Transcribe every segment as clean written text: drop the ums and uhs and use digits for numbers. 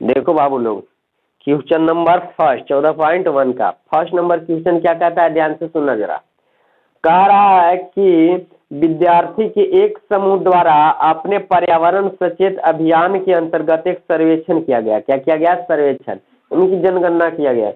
देखो बाबू लोग, question number first 14.1 का फर्स्ट नंबर क्वेश्चन क्या कहता है, ध्यान से सुनना जरा। कह रहा है कि विद्यार्थी के एक समूह द्वारा अपने पर्यावरण सचेत अभियान के अंतर्गत एक सर्वेक्षण किया गया। क्या किया गया? सर्वेक्षण, उनकी जनगणना किया गया,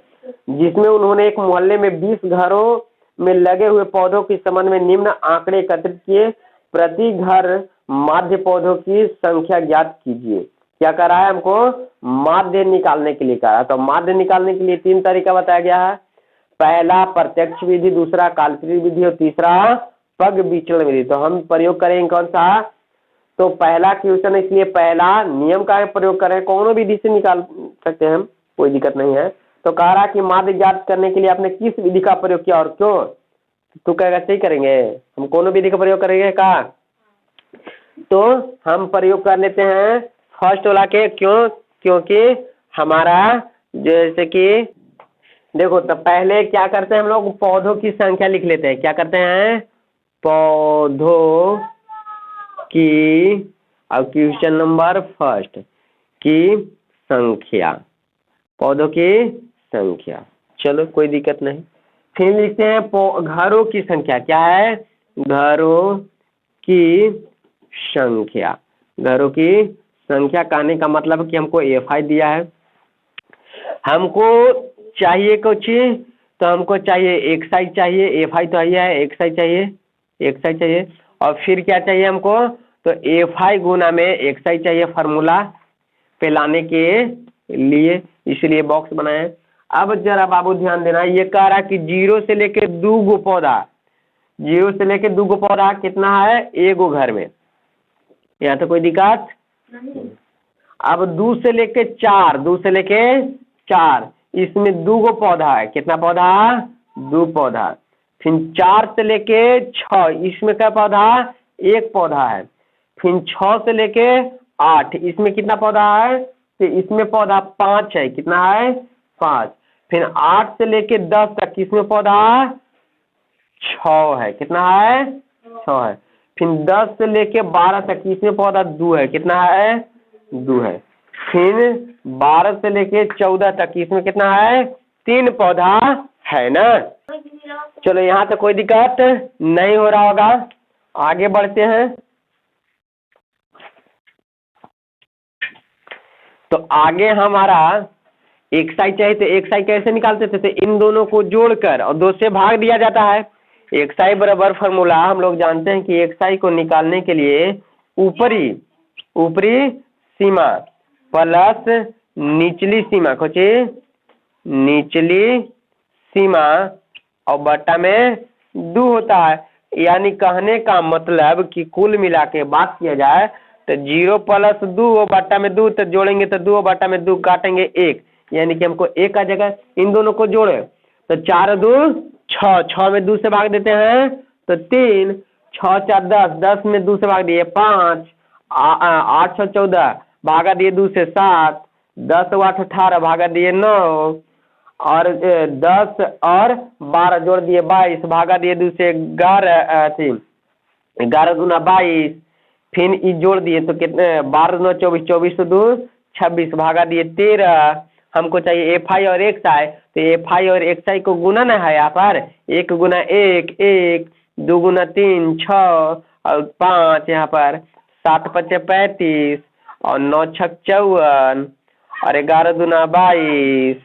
जिसमें उन्होंने एक मोहल्ले में 20 घरों में लगे हुए पौधों के संबंध में निम्न आंकड़े एकत्रित किए। प्रति घर माध्य पौधों की संख्या ज्ञात कीजिए। क्या कर रहा है? हमको माध्य निकालने के लिए कहा है। तो माध्य निकालने के लिए 3 तरीका बताया गया है। पहला प्रत्यक्ष विधि, दूसरा काल्पनिक विधि और तीसरा पग विचलन विधि। तो हम प्रयोग करेंगे कौन सा? तो पहला क्वेश्चन, इसलिए पहला नियम का प्रयोग करें, कौन विधि से निकाल सकते हैं हम, कोई दिक्कत नहीं है। तो कह रहा कि माध्य ज्ञात करने के लिए आपने किस विधि का प्रयोग किया और क्यों? तू कहेगा सही करेंगे, हम कौन विधि का प्रयोग करेंगे का? तो हम प्रयोग कर लेते हैं फर्स्ट वाला के। क्यों? क्योंकि हमारा जैसे कि देखो, तो पहले क्या करते हैं हम लोग, पौधों की संख्या लिख लेते हैं। क्या करते हैं? पौधों की, और क्वेश्चन नंबर फर्स्ट की संख्या, पौधों की संख्या, चलो कोई दिक्कत नहीं। फिर लिखते हैं घरों की संख्या। क्या है? घरों की संख्या। घरों की संख्या कहने का मतलब कि हमको FI दिया है, हमको चाहिए कुछ, तो हमको चाहिए XI चाहिए, FI तो है, XI चाहिए, XI चाहिए, और फिर क्या चाहिए हमको? तो FI गुना में XI चाहिए फार्मूला पे लाने के लिए, इसलिए बॉक्स बनाए। अब जरा बाबू ध्यान देना, ये कह रहा कि 0 से लेके 2 गो पौधा, 0 से लेके 2 गो पौधा कितना है? 1 गो घर में, यहाँ तो कोई दिक्कत नहीं। अब 2 से लेके 4, 2 से लेके 4, इसमें 2 गो पौधा है। कितना पौधा? 2 पौधा। फिर 4 से लेके 6, इसमें क्या पौधा? 1 पौधा है। फिर 6 से लेके 8, इसमें कितना पौधा है? तो इसमें पौधा 5 है। कितना है? 5। फिर 8 से लेके 10 तक इसमें पौधा 6 है। कितना है? 6 है। फिर 10 से लेके 12 तक इसमें पौधा 2 है। कितना है? 2 है। फिर 12 से लेके 14 तक इसमें कितना है? 3 पौधा है ना। चलो यहाँ तो कोई दिक्कत नहीं हो रहा होगा, आगे बढ़ते हैं। तो आगे हमारा XI चाहिए, तो XI कैसे निकालते थे? तो इन दोनों को जोड़कर और 2 से भाग दिया जाता है। XI बराबर फार्मूला हम लोग जानते हैं कि XI को निकालने के लिए ऊपरी सीमा प्लस निचली सीमा, खोचे निचली सीमा और बट्टा में 2 होता है। यानी कहने का मतलब कि कुल मिला के बात किया जाए तो 0 + 2 बट्टा में 2, तो जोड़ेंगे तो 2 बट्टा में 2 काटेंगे 1, यानी कि हमको 1 का जगह इन दोनों को जोड़े तो 4 2 6, 6 में 2 से भाग देते हैं तो 3, 6 4 10, 10 में 2 से भाग दिए 5, 8 6 14 भागा दिए 2 से 7, 10 8 18 भागा दिए 9, और 10 और 12 जोड़ दिए 22, भागा दिए 2 से 11, 11 दूना 22, फिर ई जोड़ दिए तो कितने 12 दूना 24, 24 से 2 26, भागा दिए 13। हमको चाहिए FI और XI, तो FI और XI को गुना ना है यहाँ पर, 1 गुना 1 1, 2 गुना 3 6 और 5 यहाँ पर 7 5 35 और 9 6 54 और 11 दूना 22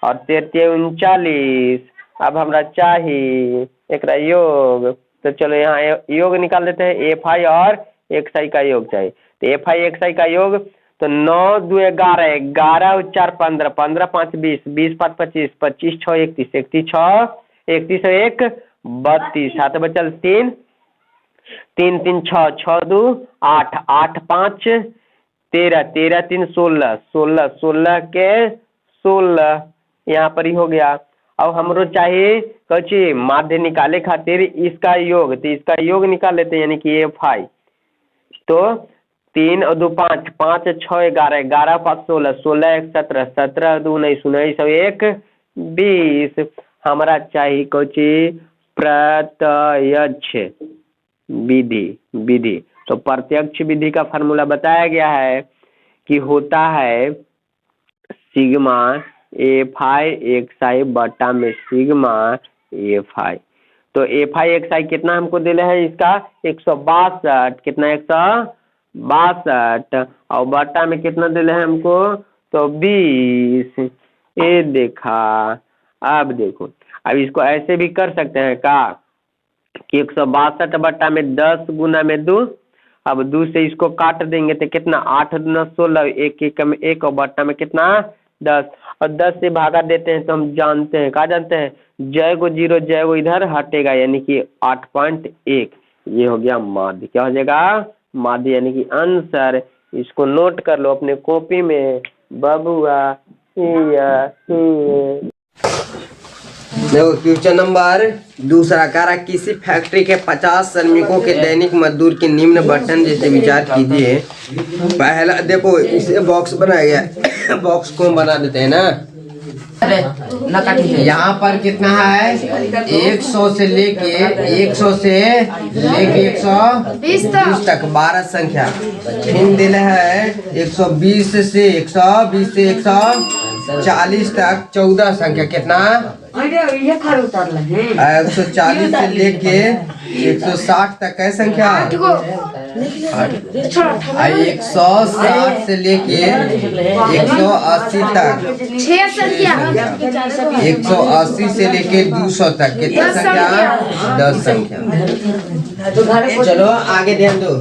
और 13 39। अब हमरा चाहिए एक योग, तो चलो यहाँ योग निकाल देते हैं। FI और XI का योग चाहिए, तो FI XI का योग तो 9 2 11, 11 और 4 15, 15 5 20, 20 5 25, 25 6 31, 31 6 31 और 1 32, 7 बचल 3, 3 3 6, 6 2 8, 8 5 13, 13 3 16, 16 16 के 16 यहाँ पर ही हो गया। अब हमरो चाहिए कुछ माध्य निकाले खातिर इसका योग, तो इसका योग निकाल लेते हैं, यानी कि FI। तो 3 और 2 5, 5 6 11, 11 5 16, 16 1 17, 17 2 19, 19 और 1 20। हमारा चाहिए कुछ प्रत्यक्ष विधि। तो प्रत्यक्ष विधि का फार्मूला बताया गया है कि होता है सिग्मा एफ आई एक्स आई बटा में सिग्मा एफ आई। तो एफ आई एक्स आई कितना हमको दिले है इसका 162, कितना 162 और बटा में कितना दिले है हमको तो 20। ये देखा। अब देखो, अब इसको ऐसे भी कर सकते हैं का कि 162 बटा में 10 गुना में 2। अब 2 से इसको काट देंगे तो कितना 8 दूना 16, एक एक में 1 और बटा में कितना 10 और 10 से भागा देते हैं तो हम जानते हैं, क्या जानते हैं, जय को 0 जय को इधर हटेगा यानी कि 8.1। ये हो गया माध्य। क्या हो जाएगा माध्य यानी कि आंसर। इसको नोट कर लो अपने कॉपी में बबुआ। देखो क्वेश्चन नंबर दूसरा कह रहा किसी फैक्ट्री के 50 श्रमिकों के दैनिक मजदूर के निम्न बटन जैसे विचार कीजिए। पहला देखो इसे बॉक्स बनाया गया बॉक्स को हम बना देते हैं ना। यहाँ पर कितना है 100 से लेके 120 तक 12 संख्या। फिर दिल है 120 से 140 तक 14 संख्या। कितना 140 से लेके 160 तक है संख्या। 160 से लेके 180 तक 180 से लेके 200 तक कितना संख्या 10 संख्या। चलो आगे ध्यान दो।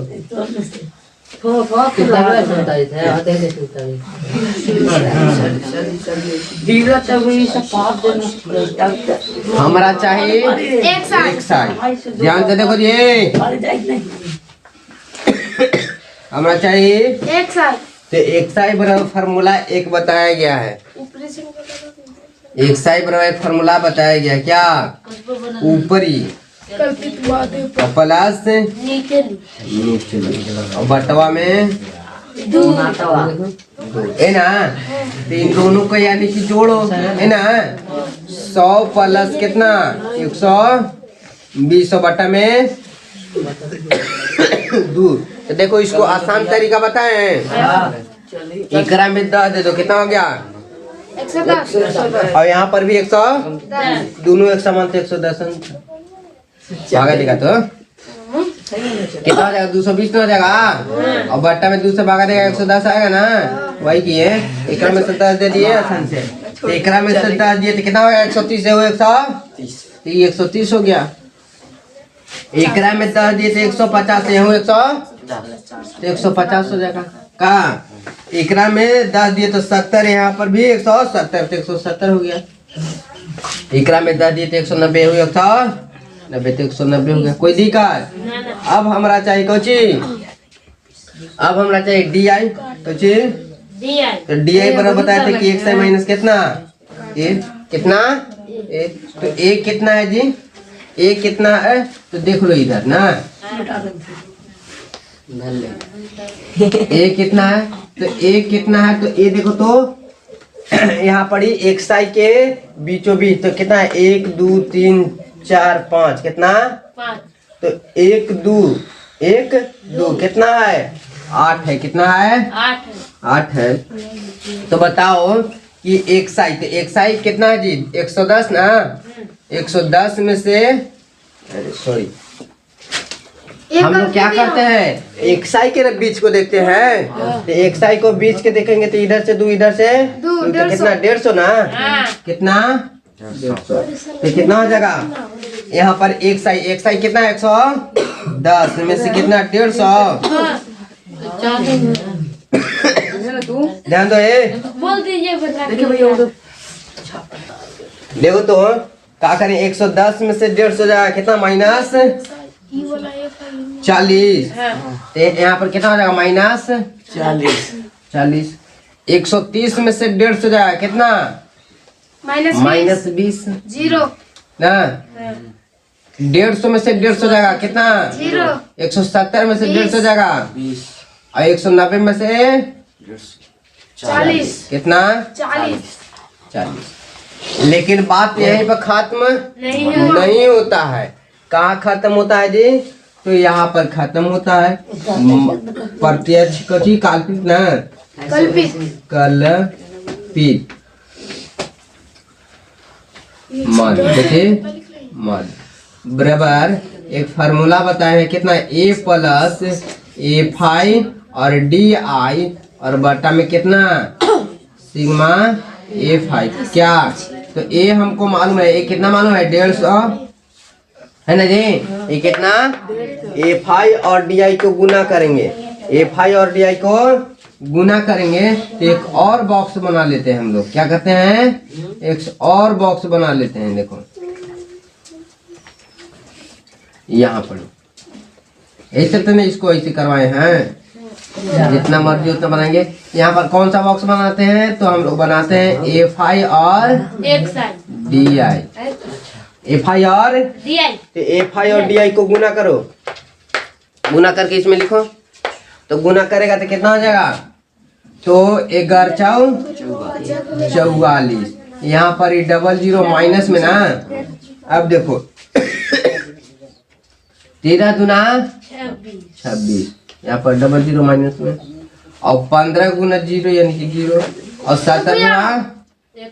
हमारा चाहिए एक साइड। ध्यान से देखो ये हमारा चाहिए एक साइड। तो एक साइड बराबर फार्मूला एक बताया गया है। एक साइड बराबर एक फार्मूला बताया गया क्या ऊपरी प्लस और बटवा में है ना। तो इन दोनों को यानी कि जोड़ो है ना। 100 प्लस कितना 120 बटा में 2। तो देखो इसको आसान तरीका बताएं। एकरा में 10 दे दो कितना हो गया 110 और यहाँ पर भी 110 दोनों एक समान थे 110 भागा देगा तो कितना हो जाएगा 220 हो जाएगा और बट्टा में 2 से भागा देगा 110 आएगा ना। वही किए एकरा में 10 दे दिए आसान से। तो एकरा में 10 दिए तो कितना हो गया 130 से 130 हो गया। एकरा में 10 दिए तो 150 से 150 हो जाएगा का। एकरा में 10 दिए तो 70 यहाँ पर भी 170 तो 170 हो गया। एकरा में 10 दिए तो 190 हुई 190 तो 190 हो गया। कोई दिक्कत। अब हमारा चाहिए कोची अब हमारा चाहिए डी आई कोची तो डी आई बराबर बताए थे कि 1 से माइनस कितना कितना तो एक कितना है जी एक कितना है तो देख लो इधर ना एक कितना है तो एक कितना है तो ये देखो तो यहाँ पड़ी एक साई के बीचों बीच तो कितना है 1 2 3 4 5 कितना 5 तो 1 2 कितना है 8 है कितना है 8 है। तो बताओ कि एक साई कितना है जी 110 ना 110 में से सॉरी हम लोग क्या करते हैं एक साई के बीच को देखते हैं। तो एक साई को बीच के देखेंगे तो इधर से 2 इधर से तो कितना 150 ना कितना 150 तो कितना हो जाएगा यहाँ पर एक साई कितना 110 में से कितना 150 ध्यान दो बोल दीजिए देखो तो क्या करें 110 में से 150 जाएगा कितना माइनस 40 यहाँ पर कितना हो जाएगा माइनस 40 130 में से 150 जाएगा कितना माइनस 20 0 ना 150 में से 150 जाएगा कितना 170 में से 150 जाएगा और 190 में से 40 कितना 40। लेकिन बात यहीं पर खत्म नहीं होता है। कहाँ खत्म होता है जी तो यहाँ पर खत्म होता है प्रत्यक्ष कथी काल्पनिक ना पित्त मद, देखिए मद बराबर एक फार्मूला बताए हैं कितना A प्लस A5 और DI और बटा में कितना सिग्मा A5 क्या। तो A हमको मालूम है, A कितना मालूम है 150 है ना जी। ये कितना A5 और DI को गुना करेंगे, A5 और DI को गुना करेंगे तो एक और बॉक्स बना लेते हैं हम लोग। क्या कहते हैं एक और बॉक्स बना लेते हैं। देखो यहाँ पर ऐसे तो नहीं, इसको ऐसे करवाए हैं, जितना मर्जी उतना बनाएंगे। यहाँ पर कौन सा बॉक्स बनाते हैं तो हम लोग बनाते हैं A5 और DI, A5 और DI। तो A5 और DI को गुना करो, गुना करके इसमें लिखो। तो गुना करेगा तो कितना हो जाएगा, तो 11 44। यहाँ पर ये 00 माइनस में ना। अब देखो 13 दूना 26, यहाँ पर 00 माइनस में, और 15 गुना 0 यानी कि 0, और 7 गुना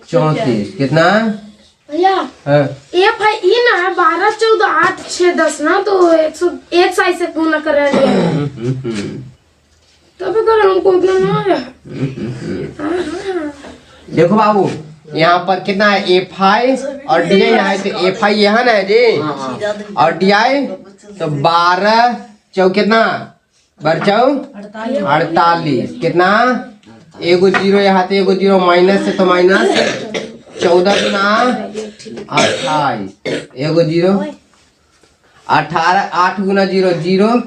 34 कितना भैया हाँ। ये भाई ये ना है 12 14 8 6 10 ना, तो 101 साइज से गुना कर रहे हैं तभी कर हमको उतना ना है। देखो बाबू यहाँ पर कितना है A5 और DI है, तो A5 यहाँ ना है जी, और DI तो 12 चौ कितना 12 48 कितना, एगो 0 यहाँ तो एगो 0 माइनस से तो माइनस 14 गुना 28 एगो 0 18 8 गुना 0 0।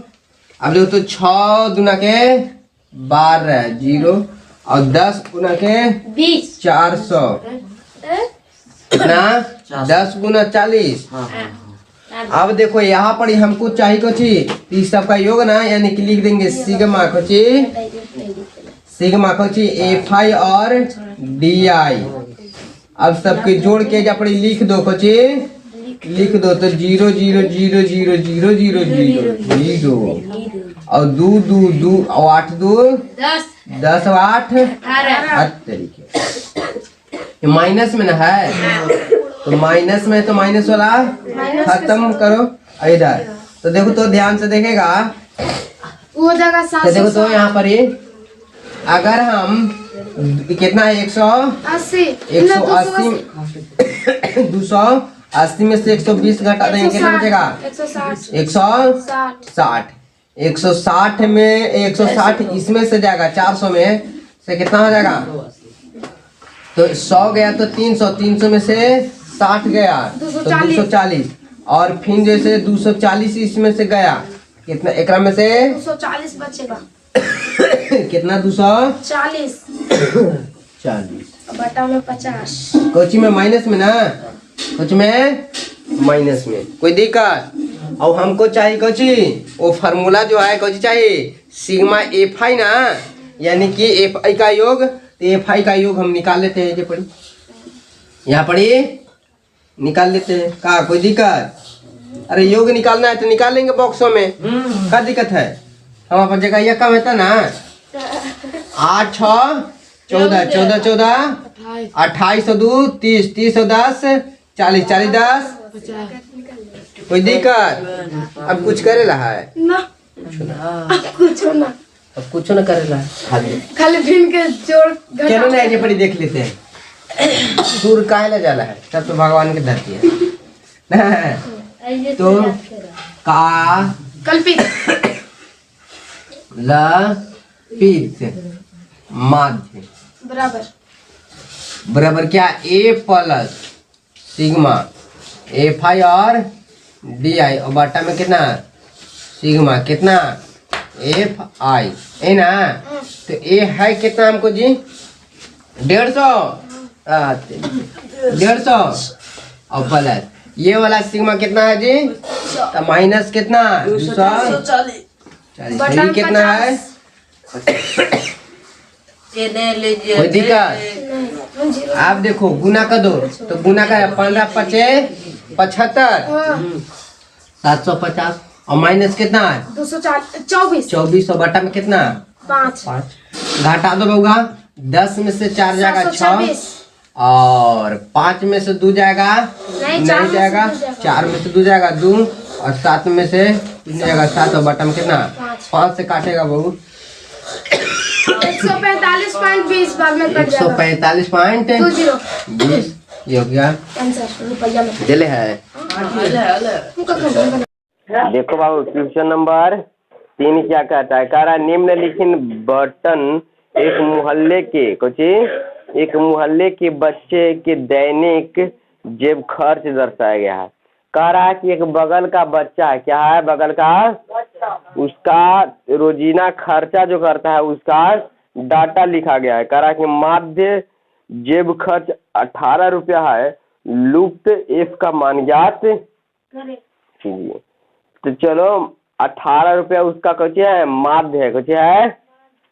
अब देखो तो 6 गुना के 12 0 और 10 गुना के 400 कितना 10 गुना 40। अब देखो यहाँ पर हमको चाहिए कुछ इस सब का योग ना, यानी कि लिख देंगे सिग्मा कुछ A5 और DI। अब सबके जोड़ के जब लिख दो कुछ लिख दो तो 0 0 0 0 0 0 0 0 और 2 2 2 और 8 2 10 और 8 तरीके माइनस में ना है, तो माइनस में तो माइनस वाला खत्म करो इधर। तो देखो तो ध्यान से देखेगा वो जगह तो देखो तो यहाँ पर ये अगर हम कितना है 80 280 में से 120 घटा देंगे कितना बचेगा 160 में 160 इसमें से जाएगा 400 में से कितना हो जाएगा, तो 100 गया तो 300 में से 60 गया तो 240, और फिर जैसे 240 इसमें से गया कितना एकरा में से 240 बचेगा कितना 240 बटा में 50 कोची में माइनस में ना, कुछ में माइनस में कोई दिक्कत। और हमको चाहिए कोची वो फार्मूला जो है कोची चाहिए सिग्मा A5 ना, यानी कि A5 का योग, तो A5 का योग हम निकाल लेते हैं। जो पढ़ी यहाँ पढ़ी निकाल लेते हैं का कोई दिक्कत। अरे योग निकालना है तो निकाल लेंगे बॉक्सों में, क्या दिक्कत है। हम अपन जगह यह कम है ना 8 6 14 14 14 28 और 2 30 30 और 10 40 40 10 कोई दिक्कत। अब कुछ करेला है ना कुछ ना, अब कुछ न करेला खाली भिन्न के जोड़ चलो ना ये पढ़ी देख लेते हैं सूर काहे ला जाला है, सब तो भगवान की धरती है। तो का कल्पित लपित माध्य बराबर क्या A प्लस सिग्मा A5 और DI और बटा में कितना सिग्मा कितना FI है ना। तो A है कितना हमको जी 150 और प्लस ये वाला सिग्मा कितना है जी, तो माइनस कितना 240 कितना है कोई दिक्कत। आप देखो गुना कर दो तो गुना का 15 5 75 750 और माइनस कितना है 224 24 और बटा में कितना 5 घटा दो बउगा 10 में से 4 जाएगा 6 726 और 5 में से 2 जाएगा नहीं, 4 में से जाएगा 2 जाएगा। 4 में से 2 जाएगा 2 और 7 में से 3 जाएगा 7 और बटन कितना 5 से काटेगा बहू 145.20 बाद में कट जाएगा 145.20 ये हो गया आंसर रुपया में दिले है। उनका खंडन देखो बाबू क्वेश्चन नंबर 3 क्या कहता है, कह रहा है निम्नलिखित बटन एक मोहल्ले के बच्चे के दैनिक जेब खर्च दर्शाया गया है। कह रहा है कि एक बगल का बच्चा है, क्या है बगल का, उसका रोजीना खर्चा जो करता है उसका डाटा लिखा गया है। कह रहा है कि माध्य जेब खर्च 18 रुपया है, लुप्त एफ का मान ज्ञात कीजिए। तो चलो 18 रुपया उसका कौचे है, माध्य है, कौचे है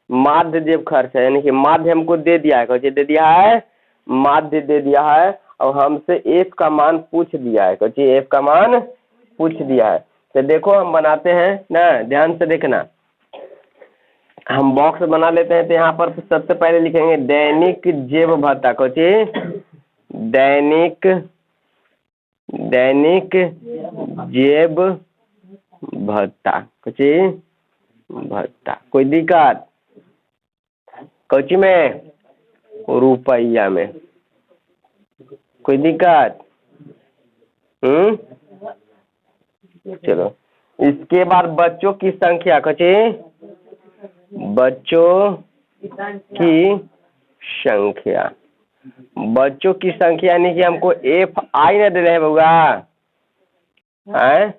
माध्य जेब खर्च है, यानी कि माध्य हमको दे दिया है, कौचे दे दिया है, माध्य दे दिया है और हमसे एफ का मान पूछ दिया है, कौचे एफ का मान पूछ दिया है। तो देखो हम बनाते हैं ना, ध्यान से देखना, हम बॉक्स बना लेते हैं। तो यहाँ पर सबसे पहले लिखेंगे दैनिक जेब भत्ता, कौचे दैनिक जेब भत्ता, कौची भत्ता, कोई दिक्कत कौची में, रुपया में, कोई दिक्कत चलो इसके बाद बच्चों की संख्या, कौची बच्चों की संख्या, बच्चों की संख्या यानी कि हमको एफ आई ना दे रहे हैं बउआ, हैं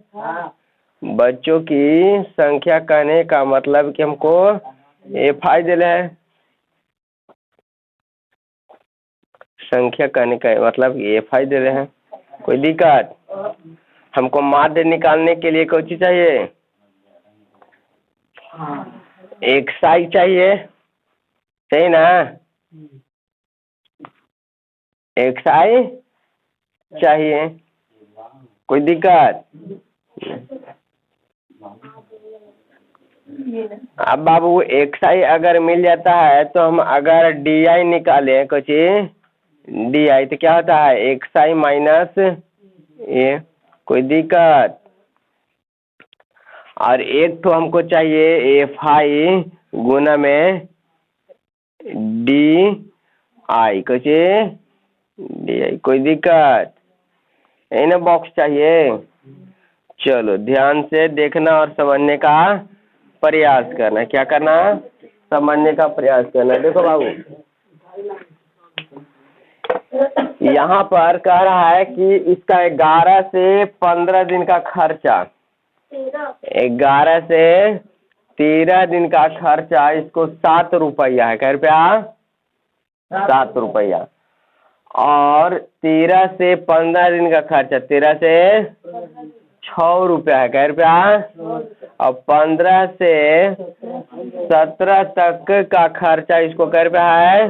बच्चों की संख्या कहने का मतलब कि हमको एफ आई दे रहे हैं, संख्या कहने का मतलब एफ आई दे रहे हैं, कोई दिक्कत। हमको माध्य निकालने के लिए कौन चीज चाहिए, एक्साई चाहिए, सही ना, एक्साई चाहिए, कोई दिक्कत। अब बाबू एक्साई अगर मिल जाता है तो हम अगर डी आई निकाले कुछ डी आई तो क्या होता है एक्साई माइनस ए, कोई दिक्कत। और एक तो हमको चाहिए एफ आई गुना में डी आई, कुछ डी आई, कोई दिक्कत, यही ना बॉक्स चाहिए। चलो ध्यान से देखना और समझने का प्रयास करना, क्या करना, समझने का प्रयास करना। देखो बाबू यहाँ पर कह रहा है कि इसका 11 से 15 दिन का खर्चा, 11 से 13 दिन का खर्चा इसको 7 रुपया है, क्या रुपया 7 रुपया। और 13 से 15 दिन का खर्चा 13 से 6 रुपया है, क्या रुपया। और 15 से 17 तक का खर्चा इसको क्या रुपया है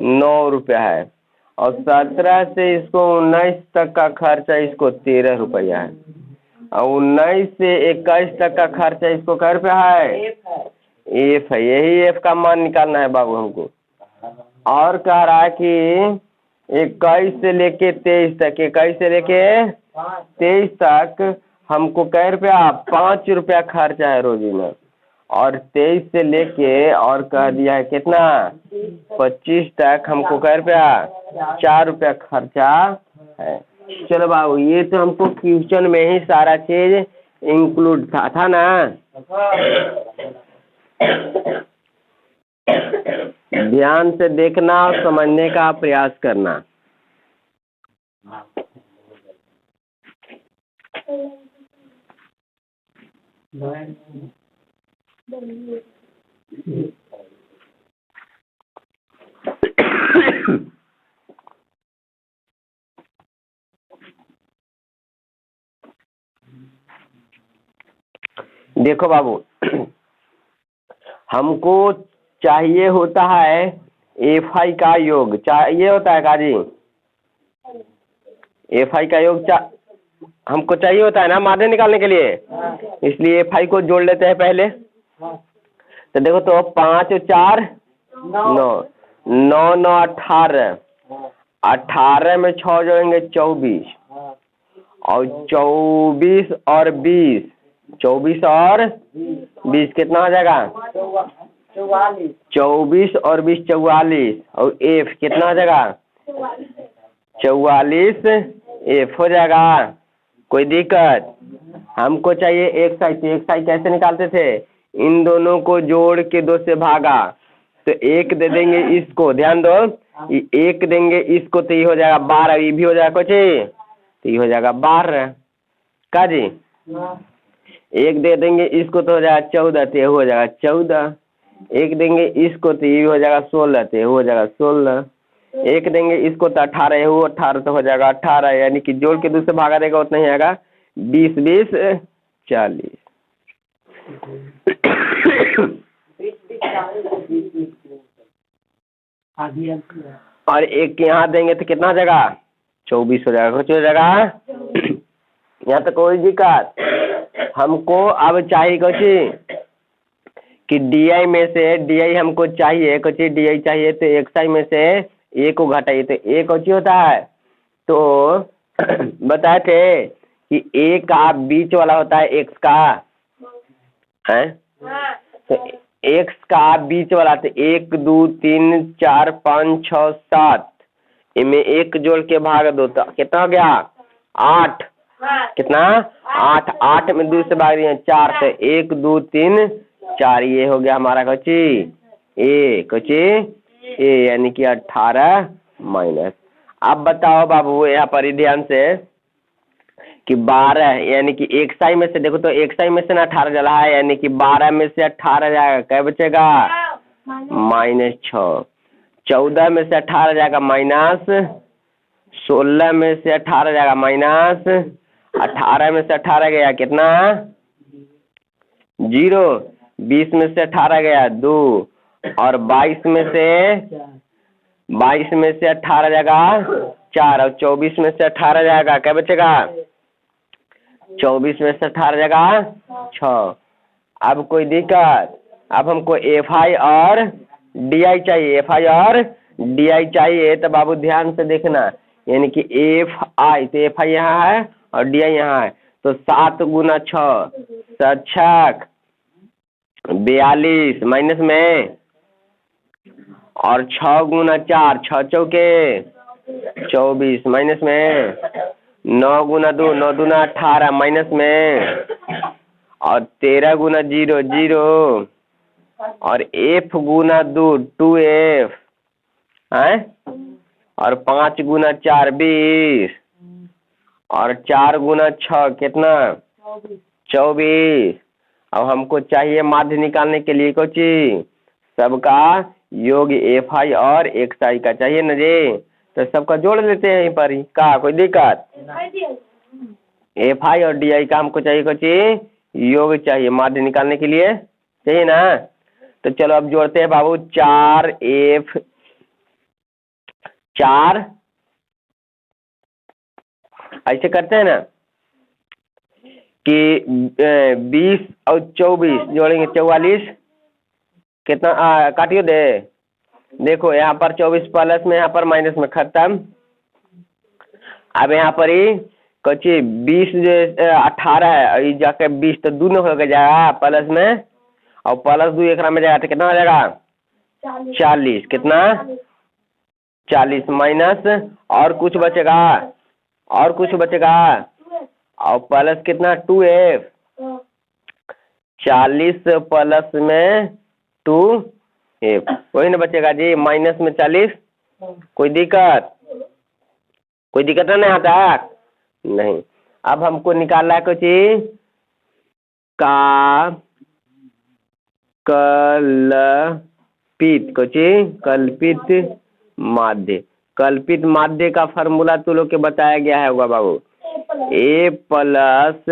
9 रुपया है। और 17 से इसको 19 तक का खर्चा इसको 13 रुपया है। और 19 से 21 तक का खर्चा इसको क्या रुपया है एफ है, यही एफ का मान निकालना है बाबू हमको। और कह रहा है कि 21 से लेके 23 तक, 21 से लेके 23 तक हमको कै रुपया 5 रुपया खर्चा है रोजीना। और 23 से लेके और कह दिया है कितना 25 तक हमको कै रुपया 4 रुपया खर्चा है। चलो बाबू ये तो हमको क्वेश्चन में ही सारा चीज इंक्लूड था ना। ध्यान से देखना और समझने का प्रयास करना। देखो बाबू हमको चाहिए होता है एफ आई का योग, चाहिए होता है काजी एफ आई का योग हमको चाहिए होता है ना माध्य निकालने के लिए, इसलिए एफ आई को जोड़ लेते हैं पहले। तो देखो तो 5 और 4 9, 9 9 18, 18 में 6 जोड़ेंगे 24, और 24 और 20, 24 और 20 कितना हो जाएगा? 24 और 20 44, और एफ कितना हो जाएगा? 44 एफ हो जाएगा। कोई दिक्कत? हमको चाहिए एक साइड, तो एक साइड कैसे निकालते थे? इन दोनों को जोड़ के 2 से भागा, तो एक दे देंगे इसको, ध्यान दो, एक देंगे इसको तो ये हो जाएगा 12, ये भी हो जाएगा कुछ, तो ये हो जाएगा 12 का जी। एक दे देंगे इसको तो हो जाएगा 14, तो ये हो जाएगा 14। एक देंगे इसको तो ये हो जाएगा 16, तो ये हो जाएगा 16। एक देंगे इसको तो 18, ये 18 तो हो जाएगा 18, यानी कि जोड़ के 2 से भागा देगा उतना ही आएगा 20 20 40। और एक यहाँ देंगे तो कितना हो जाएगा? 24 हो जाएगा। कुछ हो जाएगा? यहाँ तक कोई दिक्कत? हमको अब चाहिए कुछ कि डी में से, डी हमको चाहिए कुछ, डी चाहिए तो एक्स में से ए को घटाइए, तो ए कुछ होता है, तो बताए थे कि ए का बीच वाला होता है एक्स का, है तो एक्स का बीच वाला, तो 1 2 3 4 5 6 7, इनमें एक जोड़ के भाग दो तो कितना हो गया? 8। कितना? 8। 8 में 2 से भाग दिए 4, तो 1 2 3 4, ये हो गया हमारा कच्ची ए, कच्ची ए, यानी कि 18 माइनस। अब बताओ बाबू यहाँ पर ध्यान से कि 12, यानी कि एक साई में से देखो तो एक साई में से ना 18 जला है, यानी कि 12 में से 18 जाएगा, क्या बचेगा? -6। 14 में से 18 जाएगा माइनस, 16 में से 18 जाएगा माइनस, 18 में से 18 गया कितना? 0। 20 में से 18 गया 2, और 22 में से 18 जाएगा 4, और 24 में से 18 जाएगा, क्या बचेगा? 24 में से 18 जाएगा 6। अब कोई दिक्कत? अब हमको एफ आई और डी आई चाहिए, एफ आई और डी आई चाहिए, तो बाबू ध्यान से देखना, यानी कि एफ आई, तो एफ आई यहाँ है और डी आई यहाँ है, तो 7 गुना 6 7 42 माइनस में, और 6 गुना 4 6 चौके 24 माइनस में, 9 गुना 2 9 दूना 18 माइनस में, और 13 गुना 0 0, और एफ गुना 2 2f है, और 5 गुना 4 20, और 4 गुना 6 कितना? 24। अब हमको चाहिए माध्य निकालने के लिए कुछ सबका योग एफ आई और एक्स आई का चाहिए ना जी, तो सबका जोड़ लेते हैं यहीं पर ही, का कोई दिक्कत? एफ आई और डी आई का हमको चाहिए कुछ योग चाहिए माध्य निकालने के लिए, चाहिए ना? तो चलो अब जोड़ते हैं बाबू। 4f 4, ऐसे करते हैं ना कि 20 और 24 जोड़ेंगे 44, कितना काटियो दे, देखो यहाँ पर 24 प्लस में, यहाँ पर माइनस में, खत्म। अब यहाँ पर ही कुछ 20 जो 18 है, और जाकर 20 तो दोनों हो जाएगा प्लस में, और प्लस 2 एक में जाएगा तो कितना हो जाएगा? 40। कितना? 40 माइनस, और कुछ बचेगा, और कुछ बचेगा, और प्लस कितना? 2f। 40 प्लस में 2f, वही ना बचेगा जी, माइनस में 40। कोई दिक्कत? कोई दिक्कत नहीं आता? नहीं। अब हमको निकालना है कुछ का कल्पित, कुछ कल्पित माध्य। कल्पित माध्य का फार्मूला तो लोग के बताया गया है होगा बाबू, A plus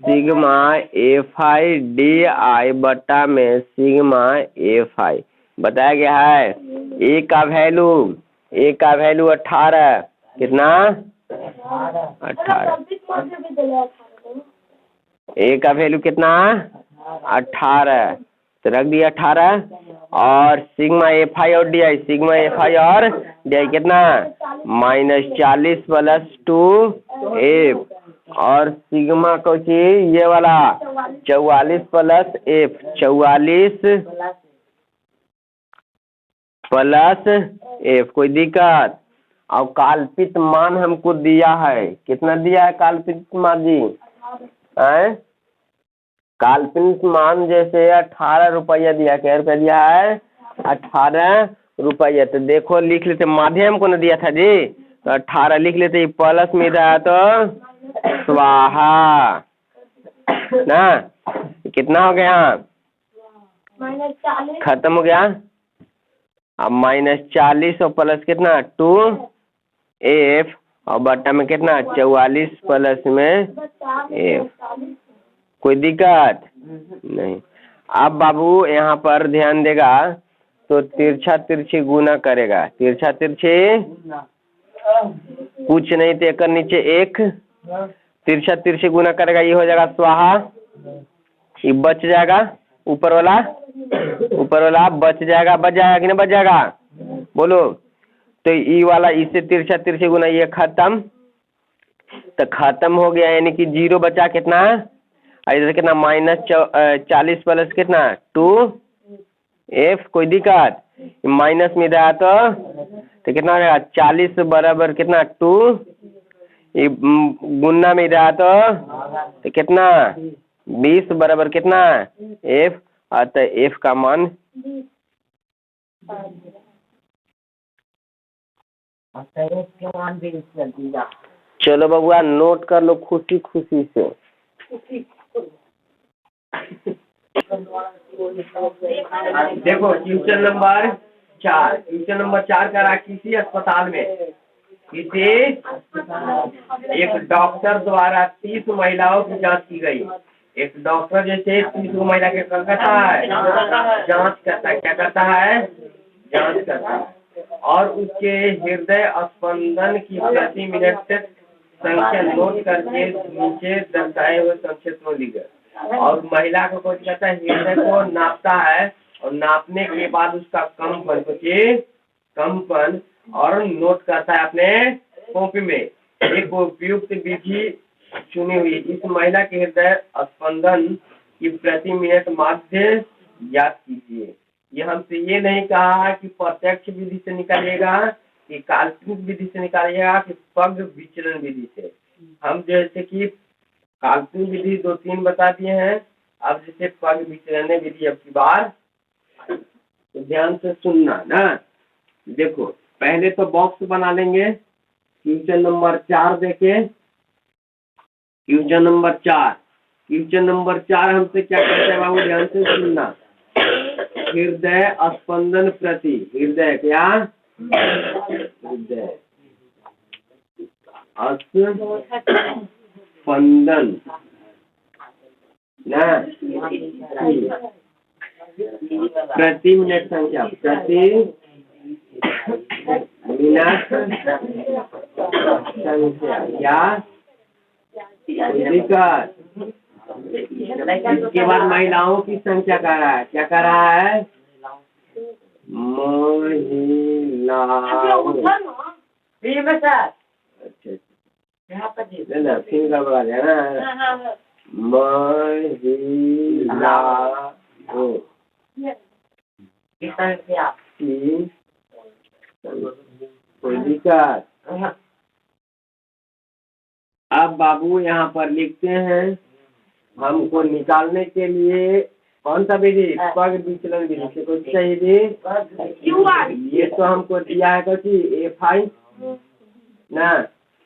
sigma F I D I बटा में सिग्मा एफ आई बताया गया है। ए का वैल्यू 18, कितना? 18। ए का वैल्यू कितना? 18, तो तो रख दिया 18 और सिग्मा एफ आई और डी आई, सिग्मा एफ आई और डी आई कितना -40 + 2f और सिग्मा को ये वाला 44 + f, 44 + f। कोई दिक्कत? और काल्पित मान हमको दिया है, कितना दिया है काल्पित मान जी? काल्पनिक मान जैसे 18 रुपया दिया, क्या रुपया दिया है? 18 रुपया। तो देखो लिख लेते, माध्यम को न दिया था जी, तो 18 लिख लेते, प्लस में था तो स्वाहा ना। कितना हो गया? खत्म हो गया। अब -40 और प्लस कितना 2f और बट्टा में कितना 44 प्लस में f। कोई दिक्कत नहीं। अब बाबू यहाँ पर ध्यान देगा तो तिरछा तिरछी गुना करेगा, तिरछा तिरछी कुछ नहीं तो एक नीचे एक, तिरछा तिरछी गुना करेगा, ये हो जाएगा स्वाहा, ये बच जाएगा, ऊपर वाला बच जाएगा, बच जाएगा कि नहीं बच जाएगा? बोलो। तो ई वाला इससे तिरछा तिरछी गुना, ये खत्म, तो खत्म हो गया, यानी कि 0 बचा कितना? इधर कितना -40 प्लस कितना 2f। कोई दिक्कत? माइनस में रहा तो कितना हो जाएगा 40 बराबर कितना 2, ये गुना में रहा तो कितना 20 बराबर कितना f। अतः f का मान चलो बबुआ नोट कर लो खुशी खुशी से। देखो क्वेश्चन नंबर 4, क्वेश्चन नंबर 4 करा किसी अस्पताल में, किसी एक डॉक्टर द्वारा 30 महिलाओं की जांच की गई। एक डॉक्टर जैसे 30 महिला के करता है, जांच करता है, क्या करता है? जांच करता है। और उसके हृदय स्पंदन की प्रति मिनट संख्या नोट करके नीचे दर्शाए हुए संक्षेप में लिखे। और महिला को कुछ कहता है, हृदय को नापता है और नापने के बाद उसका कंपन और नोट करता है अपने कॉपी में। एक उपयुक्त विधि चुनी हुई, इस महिला के हृदय स्पंदन की प्रति मिनट माध्य ज्ञात कीजिए। ये हमसे ये नहीं कहा कि प्रत्यक्ष विधि से निकालिएगा कि काल्पनिक विधि से निकालिएगा कि पग विचलन विधि से। हम जैसे कि काल्पनिक विधि 2-3 बता दिए हैं, अब जैसे पग विचलन विधि अब की बार, तो ध्यान से सुनना ना। देखो पहले तो बॉक्स बना लेंगे, क्वेश्चन नंबर 4 देखे, क्वेश्चन नंबर 4, क्वेश्चन नंबर 4 हमसे क्या कहते हैं बाबू, ध्यान से सुनना। हृदय स्पंदन प्रति, हृदय क्या? हृदय स्पंदन ना प्रति मिनट संख्या, प्रति मिनट संख्या या दिक्कत। इसके बाद महिलाओं की संख्या कह रहा है, क्या कह रहा है? महिलाओं। अच्छा ना फिर गड़बड़ा है ना। महिलाओं की संख्या की कोई दिक्कत? अब बाबू यहाँ पर लिखते हैं, हमको निकालने के लिए कौन सा विधि? पग विचलन विधि से। कोई सही विधि? ये तो हमको दिया है कि एफ आई ना,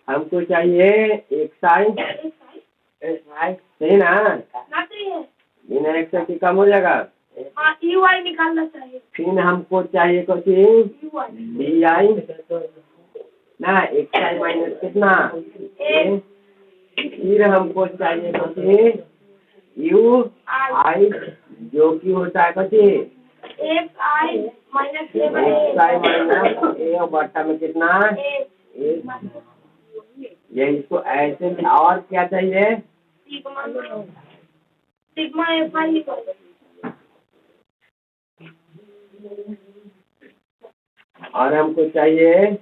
हमको चाहिए एक्साइज, सही ना? बिना एक्साइज की कम हो जाएगा, निकालना चाहिए। फिर हमको चाहिए डी आई ना, एक्साइज माइनस कितना, फिर हमको चाहिए यू आई, जो कि होता है एफ आई माइनस ए और बट्टा में कितना ये, इसको ऐसे में। और क्या चाहिए? सिग्मा एफ आई और हमको चाहिए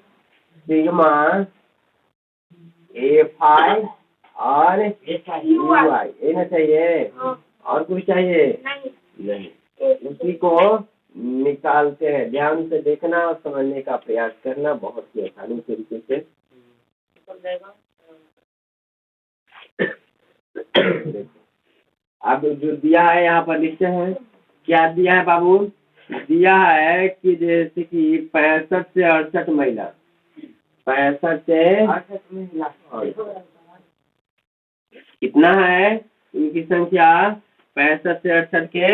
सिग्मा A5 और UI, ये ना चाहिए? और कुछ चाहिए? नहीं। उसी को निकालते हैं। ध्यान से देखना और समझने का प्रयास करना, बहुत ही आसानी तरीके से। अब जो दिया है यहाँ पर लिखते हैं, क्या दिया है बाबू? दिया है कि जैसे कि 65 से 68 महिला, 65 से 68 महिला कितना है इनकी संख्या? 65 से 68 के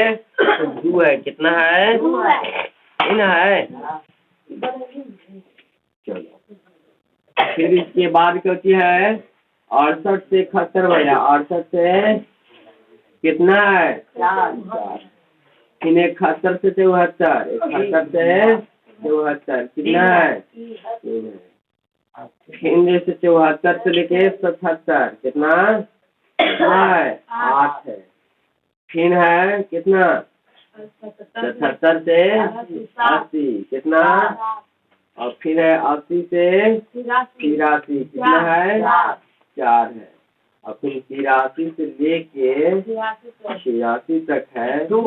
2 है। कितना है? 3 है। चलो, फिर इसके बाद क्या होती है? 68 से 71 महिला, 68 से कितना है? 4। फिर 71 से 73, 71 से 74 कितना है? 3 है। फिर जैसे 74 से लेके 77 कितना है? 8 है। फिर है कितना? 77 से 80 कितना? और फिर है 80 से 83 कितना है? 4 है। और फिर 83 से लेके 86 तक है 2।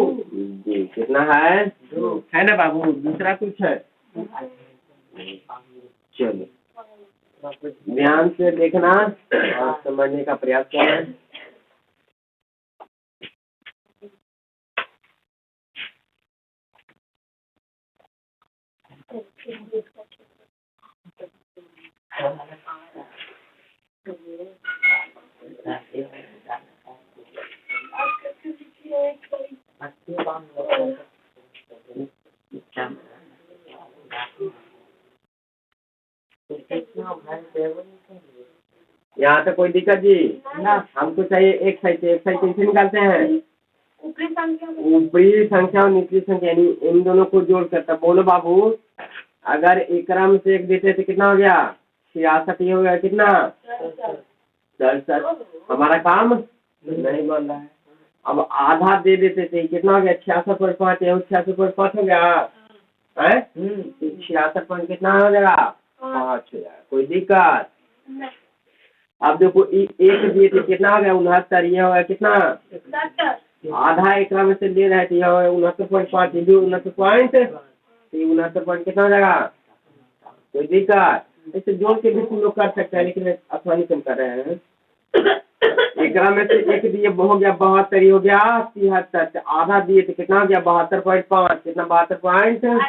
कितना है? 2 है ना बाबू? दूसरा कुछ है? चलो, ध्यान से देखना और समझने का प्रयास करना। यहाँ तो कोई दिक्कत जी ना? हमको चाहिए एक साइड से। एक साइड कैसे निकालते हैं? ऊपरी संख्या और निचली संख्या, यानी इन दोनों को जोड़ करता। बोलो बाबू, अगर एक क्रम से एक देते तो कितना हो गया? 66। ये हो गया कितना? 67। हमारा काम नहीं बन रहा है। अब आधा दे देते थे, कितना हो गया? 66.5। 66.5 हो गया है? 66 पॉइंट कितना हो जाएगा? 5 हो जाएगा। कोई दिक्कत? अब देखो एक दिए थे, कितना हो गया? 69। ये हो गया कितना? आधा एक में से ले रहे थे, यह 69.5। 69 पॉइंट, 69 पॉइंट कितना हो जाएगा? कोई दिक्कत? ऐसे जोड़ के भी तुम लोग कर सकते हैं, लेकिन आसानी से हम कर रहे हैं। एक में से एक दिए हो गया 72, हो गया 73। आधा दिए थे, कितना हो गया? 72.5। कितना? 72.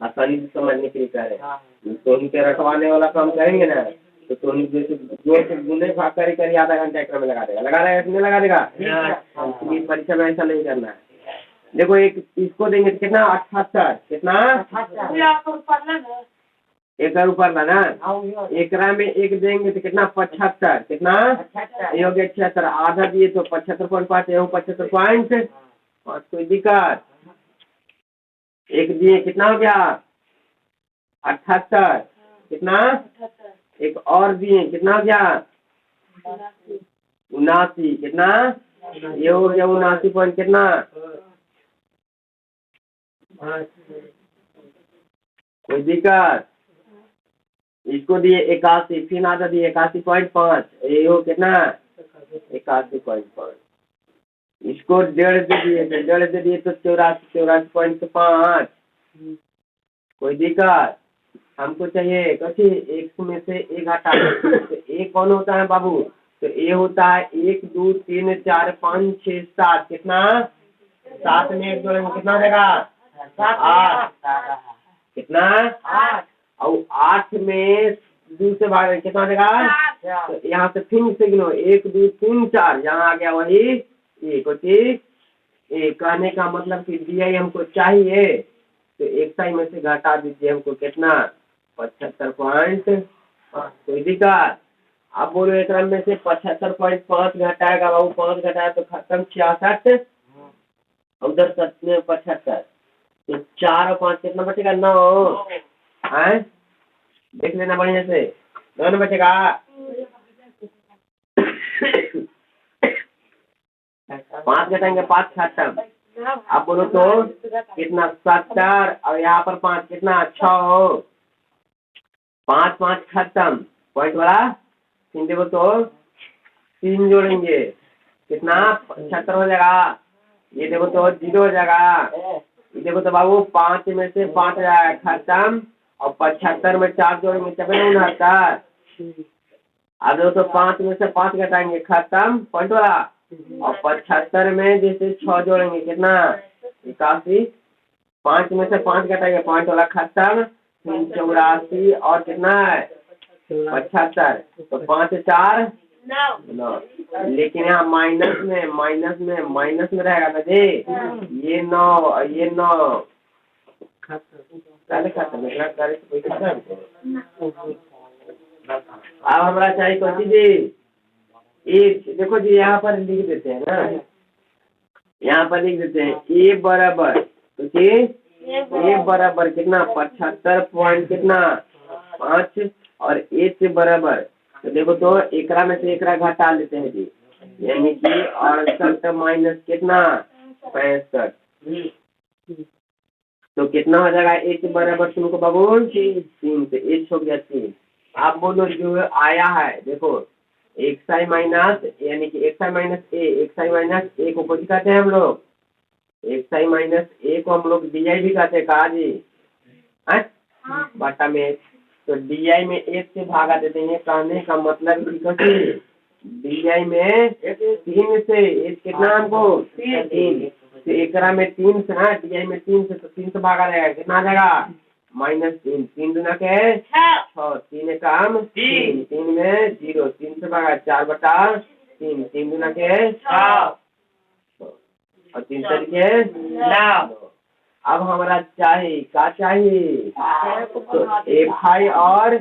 आसानी से समझने के लिए कह रहे हैं। तो उनके रखवाने वाला काम करेंगे ना, तो टोनी जैसे जोर से गुने भाग करी आधा घंटा एक में लगा देगा। लगा देगा। परीक्षा में ऐसा नहीं करना है। देखो, एक इसको देंगे तो कितना? 78। कितना? एक ऊपर लाना। एक में एक देंगे तो कितना? 75। कितना? ये हो गया 76। आधा दिए तो 75.5। 75.5। कोई दिक्कत? एक दिए, कितना हो गया? 78। कितना? एक और दिए, कितना हो गया? 79। कितना? ये हो गया 79 पॉइंट कितना? कोई दिक्कत? इसको दिए 81, फिर आधा दिए 81.5। ये हो कितना? 81.5। इसको 1.5 दे दिए थे, 1.5 दे दिए तो 84.5। कोई दिक्कत? हमको चाहिए कैसे? एक में से एक हटा। तो एक कौन होता है बाबू? तो ये होता है 1 2 3 4 5 6 7। कितना? 7 में 1 2 कितना हो जाएगा? 8। कितना? 8। और 8 में 2 से भाग कितना हो जाएगा? तो यहाँ से फिर से गिनो, 1 2 3 4। यहाँ आ गया वही एक। कहने का मतलब कि दिया हमको चाहिए, तो एक साइड में से घटा दीजिए हमको। कितना? 75 पॉइंट। कोई दिक्कत? आप बोलो एक में से 75.5 घटाएगा बाबू। 5 घटाया तो खत्म 66। उधर 75। तो 4 और 5 कितना बचेगा? 9 है। देख लेना बढ़िया से। 9 बचेगा। 5 घटाएंगे 5 खत्म। आप बोलो तो कितना 70 और यहाँ पर 5 कितना 6 5 5 खत्म पॉइंट वाला 3 देखो तो 3 जोड़ेंगे कितना 75 हो जाएगा। ये देखो तो 0 हो जाएगा। ये देखो तो बाबू 5 में से 5 जाएगा खत्म और 75 में 4 जोड़ेंगे 69। अब देखो तो 5 में से 5 घटाएंगे खत्म पॉइंट वाला और 75 में जैसे 6 जोड़ेंगे कितना 81। 5 में से 5 घटाएंगे पॉइंट वाला खत्म 84 और कितना है 75 तो 5 4 9। लेकिन यहाँ माइनस में रहेगा ना जी ये 9 ये 9 खत्म। अब हमारा चाहिए कौन सी जी एक देखो जी यहाँ पर लिख देते हैं ना यहाँ पर लिख देते हैं ए बराबर तो ए बराबर कितना 75 पॉइंट कितना 5 और ए से बराबर तो देखो तो एकरा में से एकरा घटा लेते हैं जी यानी कि 68 माइनस कितना 65 तो कितना हो जाएगा ए के बराबर तुमको बाबू 3 से ए हो गया 3। आप बोलो जो आया है देखो एक्स माइनस यानी कि एक्स माइनस ए को कुछ कहते हैं हम लोग एक्स माइनस ए को हम लोग डी आई भी कहते हैं कहा जी बटा में तो डी आई में 1 से भागा देते हैं कहने का मतलब डी आई में 3 से कितना हमको 3 तो एकरा में 3 से ना डी आई में 3 से तो 3 से भागा रहेगा कितना आ जाएगा -3 3 दुना के 6 3 काम 3 में 0 3 से भागा 4 बटा 3 3 दुना के 6 और 3 तरीके 9। अब हमारा चाहिए क्या चाहिए तो एफ आई और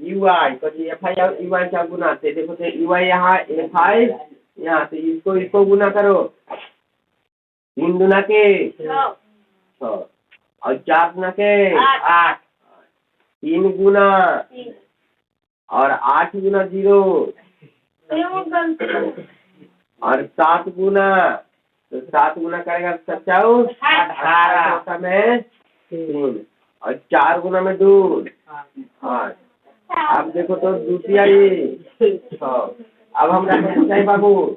यू आई तो एफ आई और यू आई क्या गुना थे देखो तो यू आई यहाँ एफ आई यहाँ तो इसको गुना करो 3 दुना के 6 और 4 गुना के 8 3 गुना और 8 गुना 0 और 7 गुना तो 7 गुना करेगा 27 18 में 3 और 4 गुना में 2 8। अब देखो तो दूसरी आई अब हम चाहिए बाबू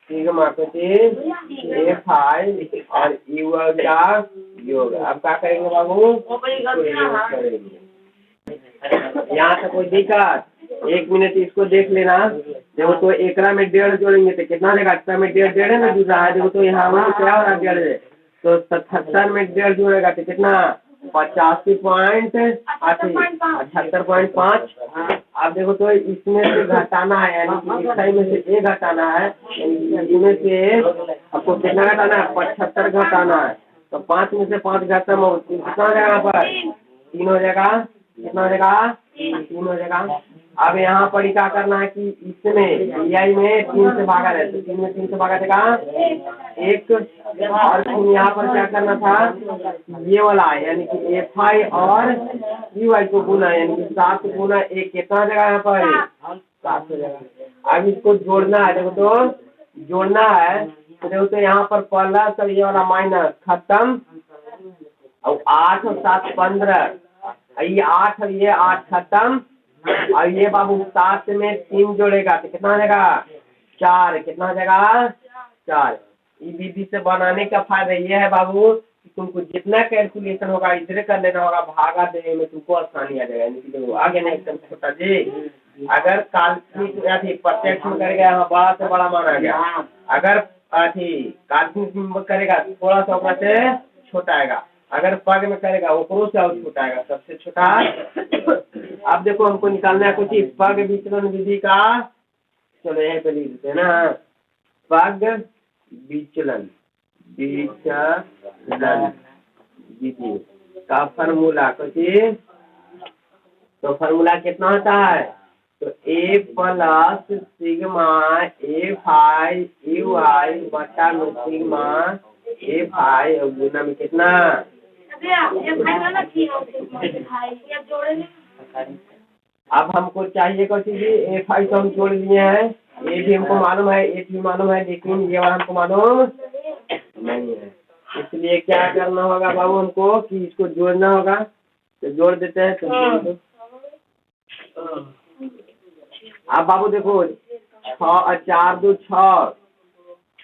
सिग्मा को एफ आई और यू का योग। अब क्या करेंगे बाबू करेंगे यहाँ से कोई दिक्कत 1 मिनट इसको देख लेना। देखो तो एकरा में 1.5 जोड़ेंगे तो कितना देगा एकरा में 1.5 है ना दूसरा है देखो तो यहाँ क्या हो रहा है 1.5 तो 77 में 1.5 जोड़ेगा तो कितना 85.5 अब देखो तो इसमें से घटाना है यानी कि इकाई में से ए घटाना है इसमें से आपको कितना घटाना है 75 घटाना है तो 5 में से 5 घटा कितना हो जाएगा यहाँ पर 3 हो जाएगा कितना हो जाएगा 3 हो जाएगा। अब यहाँ पर क्या करना है कि इसमें DI में 3 से भागा है तो 3 में 3 से भागा देगा 1 और यहाँ पर क्या करना था ये वाला यानी कि एफ आई और यू आई को गुना यानी कि 7 गुना 1 कितना जगह यहाँ पर 7 हो जाएगा। अब इसको जोड़ना है देखो तो जोड़ना है तो देखो तो यहाँ पर प्लस और ये वाला माइनस खत्म और 8 और 7 15 ये 8 और ये 8 खत्म और ये बाबू 7 में 3 जोड़ेगा तो कितना हो जाएगा 4 कितना हो जाएगा 4। इस विधि से बनाने का फायदा ये है बाबू कि तुमको जितना कैलकुलेशन होगा इधर कर लेना होगा भागा देने में तुमको आसानी आ जाएगा यानी आगे नहीं एकदम छोटा जी। अगर काल्पनिक या प्रत्यक्ष में करेगा यहाँ बड़ा से बड़ा माना गया अगर काल्पनिक में करेगा थोड़ा सा ऊपर से छोटा आएगा अगर पग में करेगा ऊपरों से और छोटा आएगा सबसे छोटा। अब देखो हमको निकालना है कुछ पग विचलन विधि का चलो यहीं पे लिख देते हैं ना पग विचलन विधि का फॉर्मूला कुछ तो फॉर्मूला कितना होता है तो A plus sigma F I U I बटा में सिग्मा एफ आई और गुना में कितना अब हमको चाहिए कौन सी एफ आई तो हम जोड़ लिए हैं ये भी हमको मालूम है एफ भी मालूम है लेकिन ये वाला हमको मालूम नहीं है इसलिए क्या करना होगा बाबू हमको कि इसको जोड़ना होगा। तो जोड़ देते हैं। तो जोड़ दो। अब बाबू देखो 6 4 2 6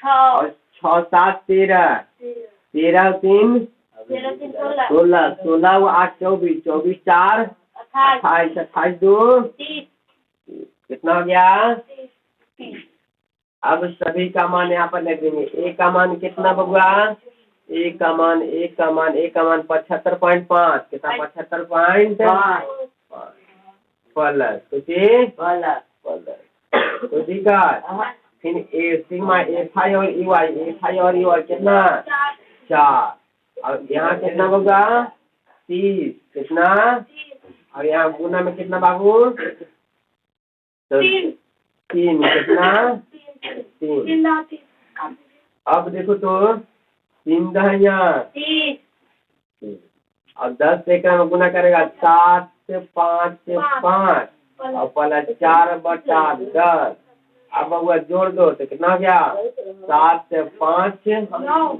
और 6 7 13 13 3 16 16 वो 8 24 24 4 28 28 2 कितना हो गया। अब सभी का मान यहाँ पर लिख देंगे। ए का मान कितना बबुआ। ए का मान 75.5 कितना 75.5 प्लस तो दिक्कत फिर ए सिग्मा एफ आई और यू आई कितना 4 और यहाँ कितना होगा 30 कितना और यहाँ गुना में कितना बाबू तो 3 कितना 3। अब देखो तो 3 दहिया और 10 से कम गुना करेगा 7 से 5 से 5 और प्लस 4/10। अब बउआ जोड़ दो तो कितना हो गया 7 से 5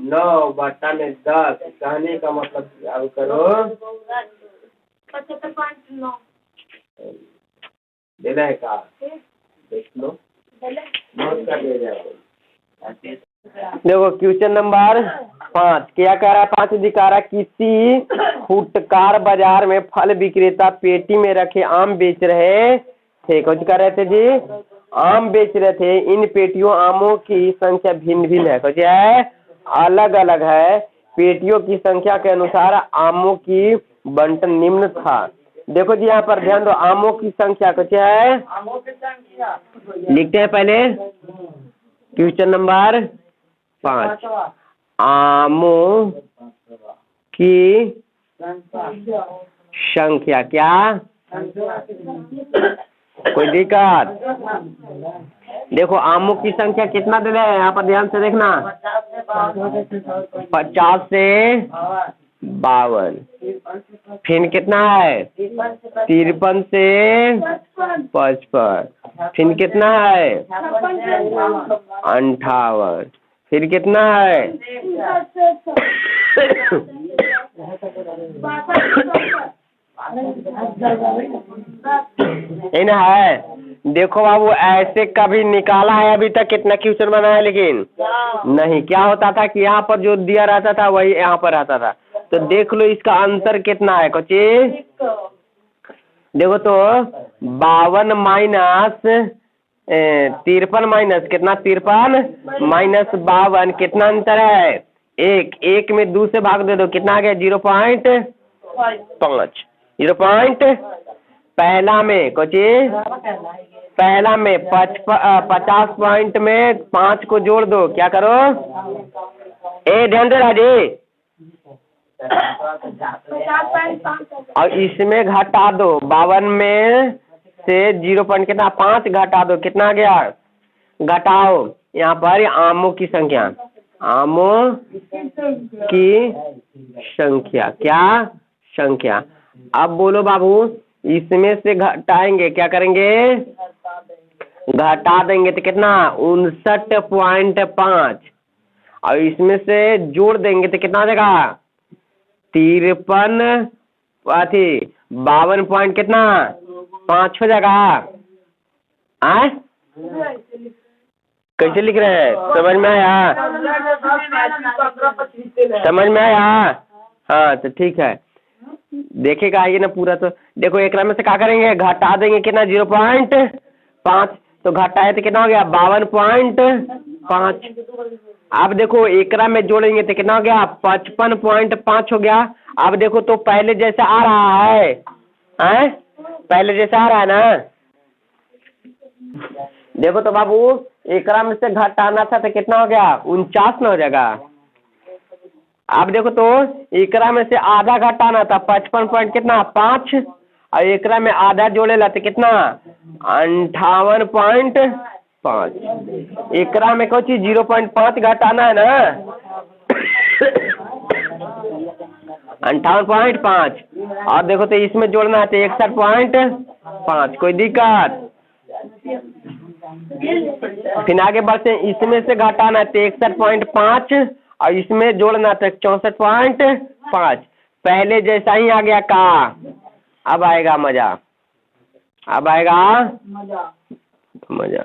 9/10। कहने का मतलब अब करो 75.9 दे रहे का देख लो नोट कर दे जाए। देखो क्वेश्चन नंबर 5 क्या कह रहा है। 5 दिखा रहा किसी फुटकार बाजार में फल विक्रेता पेटी में रखे आम बेच रहे थे। कुछ कर रहे थे जी आम बेच रहे थे। इन पेटियों आमों की संख्या भिन्न भिन्न है। कुछ है अलग अलग है। पेटियों की संख्या के अनुसार आमों की बंटन निम्न था। देखो जी यहाँ पर ध्यान दो आमों की संख्या कुछ है लिखते हैं पहले क्वेश्चन नंबर 5 आमों की संख्या क्या कोई दिक्कत। देखो आमों की संख्या कितना दे रहे हैं यहाँ पर ध्यान से देखना 50 से 52 फिर कितना है 53 से 55 फिर कितना है 58 फिर कितना है इन है। देखो बाबू ऐसे कभी निकाला है अभी तक कितना क्वेश्चन बना है लेकिन नहीं। क्या होता था कि यहाँ पर जो दिया रहता था वही यहाँ पर रहता था। तो देख लो इसका अंतर कितना है कुछ देखो तो 52 माइनस 53 माइनस कितना 53 माइनस 52 कितना अंतर है 1 में 2 से भाग दे दो कितना आ गया 0.5 पहला में कुछ पहला में 50 पॉइंट में 5 को जोड़ दो क्या करो ध्यान दे राजे और इसमें घटा दो 52 में से 0 पॉइंट कितना 5 घटा दो कितना गया घटाओ यहाँ पर आमों की संख्या आमों की संख्या क्या संख्या। अब बोलो बाबू इसमें से घटाएंगे क्या करेंगे घटा देंगे तो कितना 59.5 और इसमें से जोड़ देंगे तो कितना आ जाएगा 52 पॉइंट कितना 5 हो जाएगा। आए कैसे लिख रहे हैं समझ में आया समझ में आया। हाँ तो ठीक है देखेगा आइए ना पूरा। तो देखो एक में से क्या करेंगे घटा देंगे कितना 0.5 तो घटाए तो कितना हो गया 52.5। अब देखो एकरा में जोड़ेंगे तो कितना हो गया 55.5 हो गया। अब देखो तो पहले जैसा आ रहा है पहले जैसा आ रहा है ना। देखो तो बाबू एकरा में से घटाना था तो कितना हो गया 49 ना हो जाएगा। अब देखो तो एकरा में से आधा घटाना था 55 पॉइंट कितना 5 और एकरा में आधा जोड़े ला तो कितना 58.5 एकरा में कुछ 0.5 घटाना है ना 58.5 और देखो तो इसमें जोड़ना है तो 61.5 कोई दिक्कत। फिर आगे बढ़ते इसमें से घटाना है तो 61.5 और इसमें जोड़ना तो 64.5 पहले जैसा ही आ गया का। अब आएगा मजा, अब आएगा मजा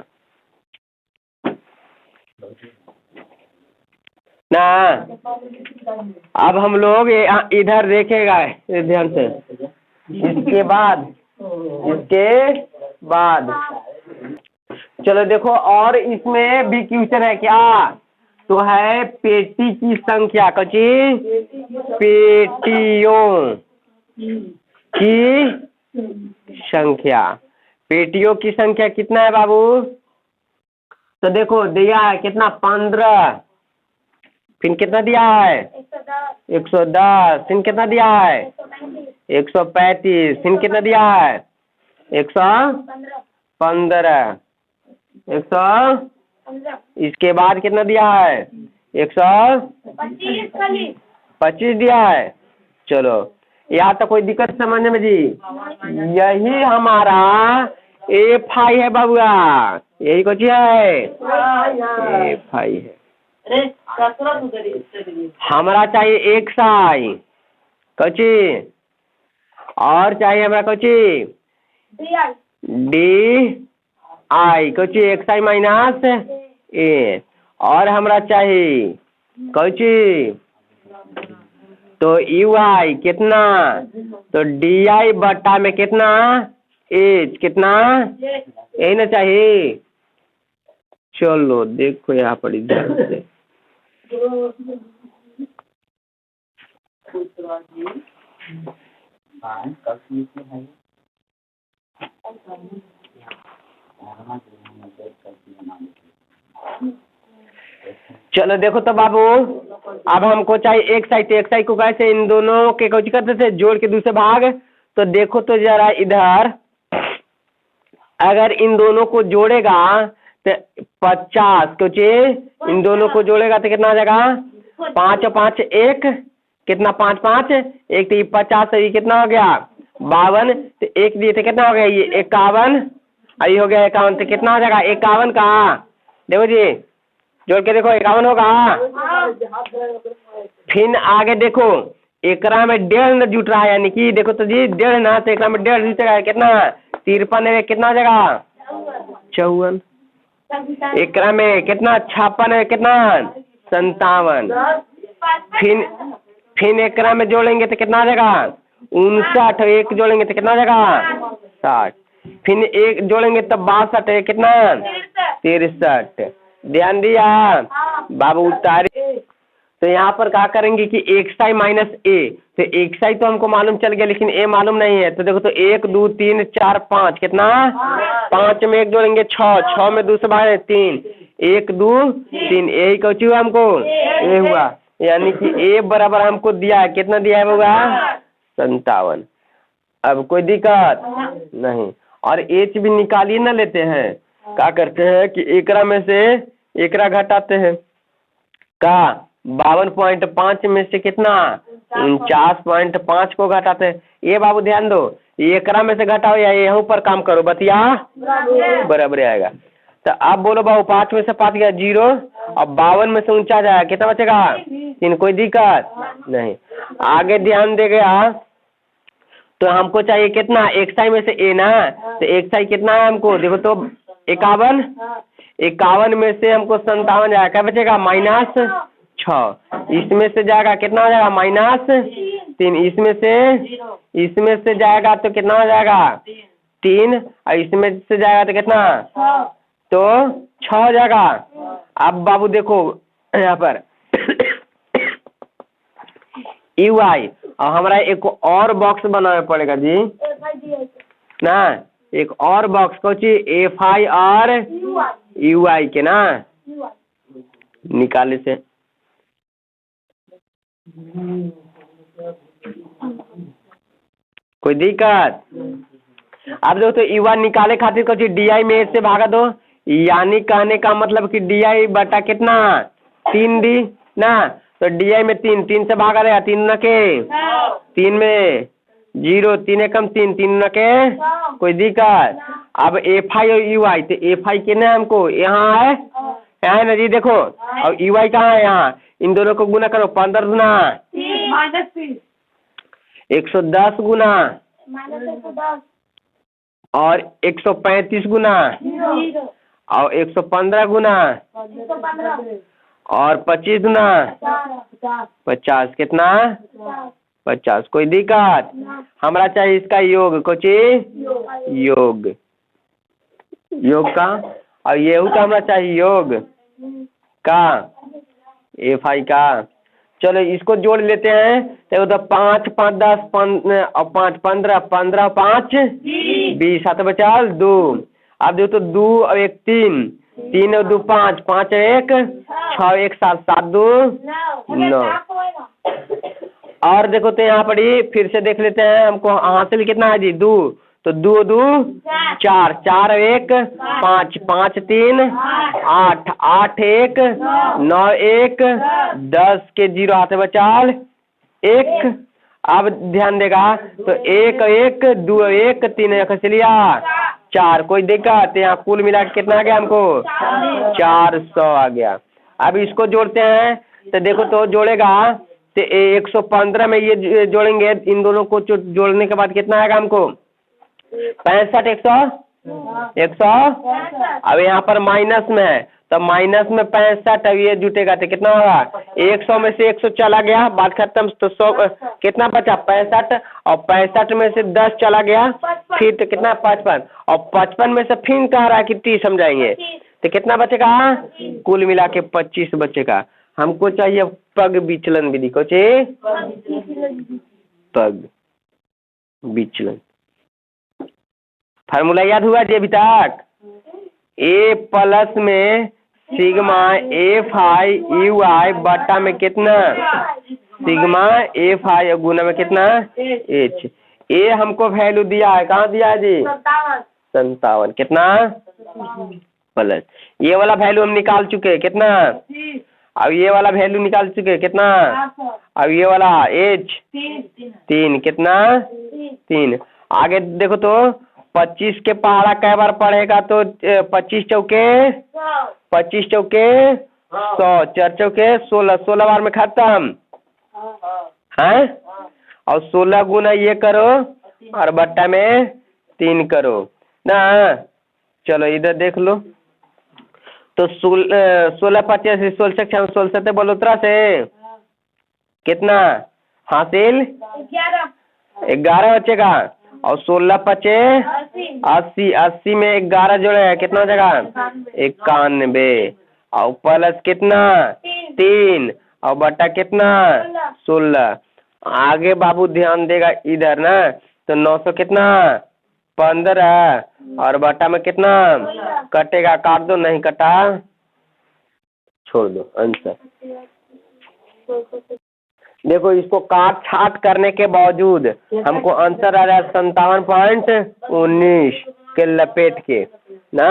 ना। अब हम लोग इधर देखेगा ध्यान से। इसके बाद चलो देखो, और इसमें भी क्वेश्चन है क्या, तो है पेटी की संख्या। कची पेटियों की संख्या, पेटियों की संख्या कितना है बाबू? तो देखो दिया है कितना 15, फिर कितना दिया है 110, फिर कितना दिया है 135, फिर कितना दिया है 115, 100, इसके बाद कितना दिया है 125 दिया है। चलो यहाँ तो कोई दिक्कत समझने में जी? यही हमारा F5 है बाबुआ, यही कुछ है F5 है। हमारा चाहिए XI कची, और चाहिए हमारा कची DI कची XI माइनस A, और हमारा चाहिए कची तो UI कितना, तो DI बट्टा में कितना H कितना, यही ना चाहिए। चलो देखो यहाँ पर ध्यान से, चलो देखो तो बाबू, अब हमको चाहिए XI, तो XI को कैसे इन दोनों के कुछ करते थे जोड़ के दूसरे भाग। तो देखो तो जरा इधर, अगर इन दोनों को जोड़ेगा तो 50, कुछ इन दोनों को जोड़ेगा तो कितना आ जाएगा 5 और 5 1, कितना 5 5 1, तो ये 50, तो ये कितना हो गया 52, तो एक दिए तो कितना हो गया ये 51, और ये हो गया 51, तो कितना हो जाएगा 51 कहाँ, देखो जी जोड़ के देखो 51 होगा। फिर आगे देखो एकरा में 1.5 न जुट रहा है, यानी कि देखो तो जी 1.5 ना, तो एकरा में 1.5 जुटेगा कितना 53 है, कितना हो जाएगा 54, एकरा में कितना 56 है, कितना 57, फिर एकरा में जोड़ेंगे तो कितना आ जाएगा 59, एक जोड़ेंगे तो कितना आ जाएगा 60, फिर एक जोड़ेंगे तब 62, कितना 63। ध्यान दिया बाबू उतारे। तो यहाँ पर क्या करेंगे कि XI माइनस A, तो XI तो हमको मालूम चल गया लेकिन A मालूम नहीं है। तो देखो तो 1 2 3 4 5, कितना 5 में 1 जोड़ेंगे 6, 6 में 2 से भागे 3, 1 2 3, यही कुछ हुआ हमको ये हुआ, यानी कि A बराबर हमको दिया है, कितना दिया है होगा 57। अब कोई दिक्कत नहीं, और H भी निकालिए ना लेते हैं, क्या करते हैं कि एकरा में से एकरा घटाते हैं का 52.5 में से कितना 49.5 को घटाते हैं। ये बाबू ध्यान दो, एकरा में से घटाओ या यहाँ पर काम करो, बतिया बराबर आएगा। तो अब बोलो बाबू 5 में से 5 गया 0, अब 52 में से 49 आया, कितना बचेगा 3, कोई दिक्कत नहीं। आगे ध्यान दे गया, तो हमको चाहिए कितना XI में से A ना, तो XI कितना है हमको देखो तो 51, 51 में से हमको 57 जाएगा, क्या बचेगा -6, इसमें से जाएगा कितना हो जाएगा -3, इसमें से जाएगा तो कितना हो जाएगा 3, और इसमें से जाएगा तो कितना तो 6 हो जाएगा। अब बाबू देखो यहाँ पर UI, और हमारा एक और बॉक्स बनाना पड़ेगा जी ना, एक और बॉक्स को चाहिए FI और UI के ना निकाले से। कोई दिक्कत? अब देखो तो UI निकाले खातिर कुछ DI में से भागा दो, यानी कहने का मतलब कि DI बटा कितना 3D ना, तो DI में 3, 3 से भागा रहेगा 3 न के 3 में 0, 3 एकम 3, 3 न के कोई दिक्कत। अब FI और UI, तो FI कितने हमको यहाँ है ना जी देखो, और UI कहाँ है यहाँ, इन दोनों को गुना करो। 15 गुना -30 110 गुना -110 और 135 गुना 0 और 115 गुना 115 और 25 गुना 50 कितना 50। कोई दिक्कत? हमरा चाहिए इसका योग। कुछ योग का और ये का हमरा चाहिए योग का एफ आई का। चलो इसको जोड़ लेते हैं। तो 5 5 10 और 5 15 15 5 20 7 बचाल 2। अब देखो तो 2 और 1 3 3 और 2 5 5 और 1 6 1 7 7 2 9। और देखो तो यहाँ पर ही फिर से देख लेते हैं। हमको हासिल कितना है जी 2। तो 2 2 4 4 और 1 5 5 3 8 8 1 9 1 10 के 0 हाथ बचाल 1। अब ध्यान देगा तो 1 1 2 1 3 1 चलिया 4। कोई दिक्कत? यहाँ कुल मिला के कितना आ गया हमको 400 आ गया। अब इसको जोड़ते हैं। तो देखो तो जोड़ेगा तो 115 में ये जोड़ेंगे। इन दोनों को जोड़ने के बाद कितना आएगा हमको 65 100 अब यहाँ पर माइनस में है तो माइनस में 65। अब ये जुटेगा तो कितना होगा 100 में से 100 चला गया बात खत्म। तो 100 कितना बचा 65 और 65 में से 10 चला गया फिर तो कितना 55 और 55 में से फिर कह रहा है कि 30 समझाएंगे तो कितना बचेगा कुल मिला के 25 बचेगा। हमको चाहिए पग विचलन विधि। को चाहिए पग विचलन। फार्मूला याद हुआ जी अभी तक? ए प्लस में sigma F I U I बटा में कितना सिग्मा एफ आई गुना में कितना एच। ए हमको वैल्यू दिया है। कहाँ दिया है जी 57 कितना प्लस ये वाला वैल्यू हम निकाल चुके कितना। अब ये वाला वैल्यू निकाल चुके कितना। अब ये वाला एच 3 कितना 3। आगे देखो तो 25 के पहाड़ा कै बार पढ़ेगा तो 25 चौके 25 चौके 100 4 चौके 16 16 बार में खत्म है। और 16 गुना ये करो और बट्टा में 3 करो ना। चलो इधर देख लो तो 16 25 16 16 बलोत्रा से कितना हासिल 11 बचेगा और 16 पचे 80 80 में 11 जोड़े है कितना हो जाएगा 91 और प्लस कितना 3 और बटा कितना 16। आगे बाबू ध्यान देगा इधर ना तो 900 कितना 15 और बटा में कितना कटेगा काट दो नहीं कटा छोड़ दो आंसर। देखो इसको काट छाट करने के बावजूद हमको आंसर आ रहा है 57.19 के लपेट के ना।